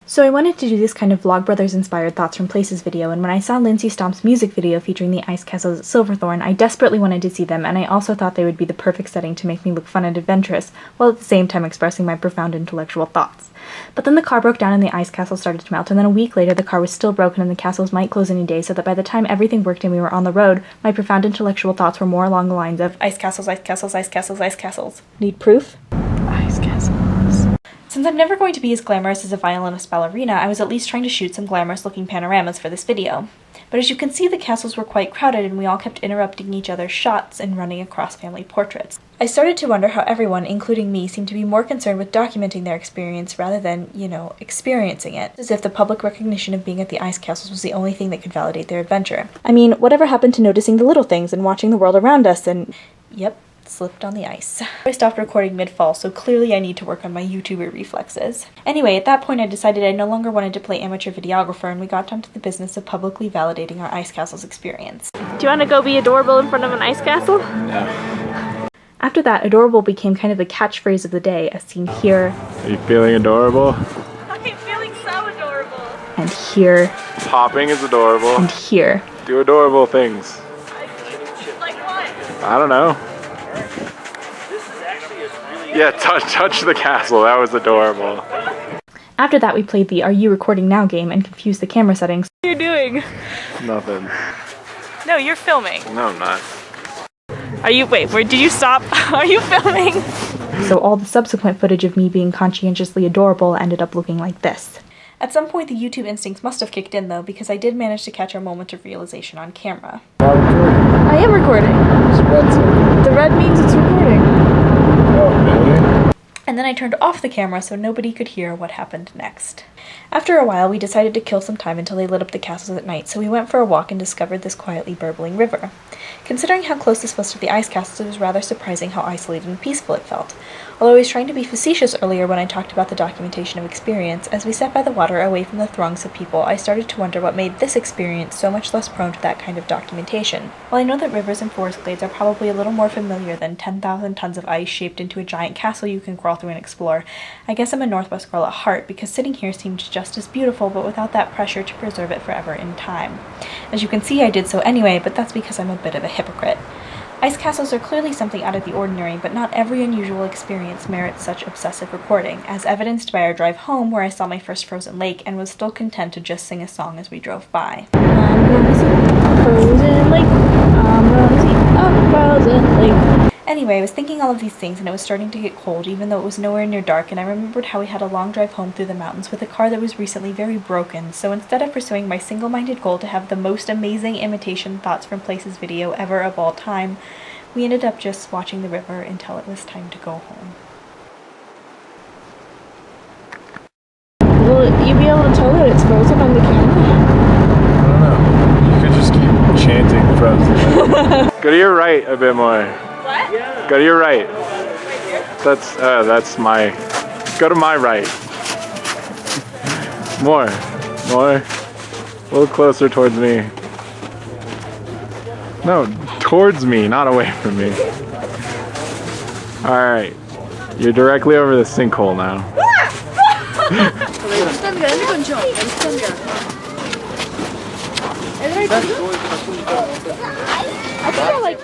So I wanted to do this kind of Vlogbrothers inspired thoughts from places video, and when I saw Lindsay Stomp's music video featuring the ice castles at Silverthorne, I desperately wanted to see them, and I also thought they would be the perfect setting to make me look fun and adventurous, while at the same time expressing my profound intellectual thoughts. But then the car broke down and the ice castle started to melt, and then a week later the car was still broken and the castles might close any day, so that by the time everything worked and we were on the road, my profound intellectual thoughts were more along the lines of ice castles, ice castles, ice castles, ice castles. Need proof? Ice castles. Since I'm never going to be as glamorous as a violinist ballerina, I was at least trying to shoot some glamorous looking panoramas for this video. But as you can see, the castles were quite crowded and we all kept interrupting each other's shots and running across family portraits. I started to wonder how everyone, including me, seemed to be more concerned with documenting their experience rather than, experiencing it, as if the public recognition of being at the ice castles was the only thing that could validate their adventure. I mean, whatever happened to noticing the little things and watching the world around us and, yep, slipped on the ice. I stopped recording mid-fall, so clearly I need to work on my YouTuber reflexes. Anyway, at that point I decided I no longer wanted to play amateur videographer, and we got down to the business of publicly validating our ice castles experience. Do you want to go be adorable in front of an ice castle? No. After that, adorable became kind of the catchphrase of the day, as seen here. Are you feeling adorable? I'm feeling so adorable. And here. Popping is adorable. And here. Do adorable things. Like what? I don't know. Yeah, touch the castle. That was adorable. After that, we played the Are You Recording Now game and confused the camera settings. What are you doing? Nothing. No, you're filming. No, I'm not. Wait, where did you stop? Are you filming? So all the subsequent footage of me being conscientiously adorable ended up looking like this. At some point the YouTube instincts must have kicked in though, because I did manage to catch our moment of realization on camera. I am recording. The red means it's recording. Oh, really? And then I turned off the camera so nobody could hear what happened next. After a while, we decided to kill some time until they lit up the castles at night, so we went for a walk and discovered this quietly burbling river. Considering how close this was to the ice castles, it was rather surprising how isolated and peaceful it felt. Although I was trying to be facetious earlier when I talked about the documentation of experience, as we sat by the water away from the throngs of people, I started to wonder what made this experience so much less prone to that kind of documentation. While I know that rivers and forest glades are probably a little more familiar than 10,000 tons of ice shaped into a giant castle you can crawl through and explore, I guess I'm a Northwest girl at heart, because sitting here seemed just as beautiful, but without that pressure to preserve it forever in time. As you can see, I did so anyway, but that's because I'm a bit of a hypocrite. Ice castles are clearly something out of the ordinary, but not every unusual experience merits such obsessive recording, as evidenced by our drive home where I saw my first frozen lake and was still content to just sing a song as we drove by. I'm gonna see a frozen lake, I'm gonna see a frozen lake. Anyway, I was thinking all of these things and it was starting to get cold even though it was nowhere near dark, and I remembered how we had a long drive home through the mountains with a car that was recently very broken, so instead of pursuing my single-minded goal to have the most amazing imitation thoughts from places video ever of all time, we ended up just watching the river until it was time to go home. Will you be able to tell that it's frozen on the camera? I don't know. You could just keep chanting frozen. Go to your right a bit more. What? Yeah. Go to your right. Right here? That's my... Go to my right. More. A little closer towards me. No, towards me, not away from me. Alright. You're directly over the sinkhole now. I think I like...